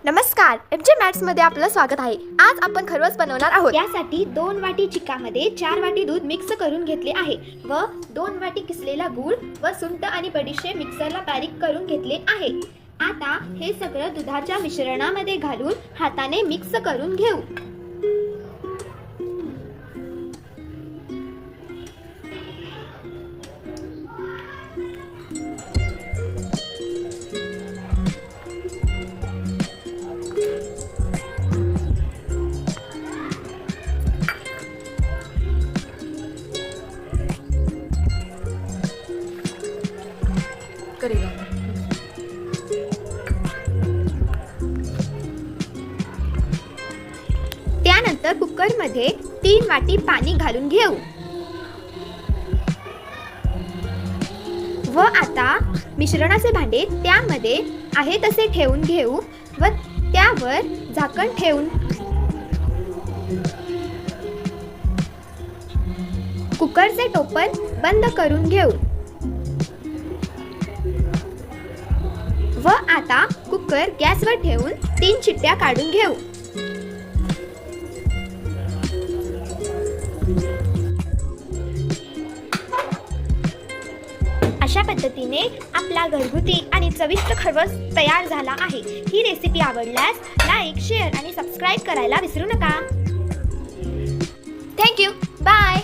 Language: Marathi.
नमस्कार, एमजे मॅथ्स मध्ये आपलं स्वागत आहे। आज आपण खरवस बनवणार आहोत। यासाठी 2 वाटी चिकामध्ये 4 वाटी दूध मिक्स करून घेतले आहे व 2 वाटी किसलेला गूळ व सुंठ आणि बडीशेप मिक्सरला बारीक करून घेतले आहे। आता हे सगळं दुधाच्या मिश्रणामध्ये घालून हाताने मिक्स करून घेऊ। त्यानंतर कुकरमध्ये 3 वाटी पाणी घालून घेऊ व आता मिश्रणाचे भांडे त्यामध्ये आहे तसे ठेवून घेऊ व त्यावर झाकण ठेवून कुकरचे टोपण बंद करून घेऊ व आता कुकर गॅसवर ठेवून 3 शिट्ट्या काढून घेऊ। अशा पद्धतीने आपला घरगुती आणि चविष्ट खरवस तयार झाला आहे। ही रेसिपी आवडल्यास लाईक, शेअर आणि सबस्क्राईब करायला विसरू नका। Thank you, bye.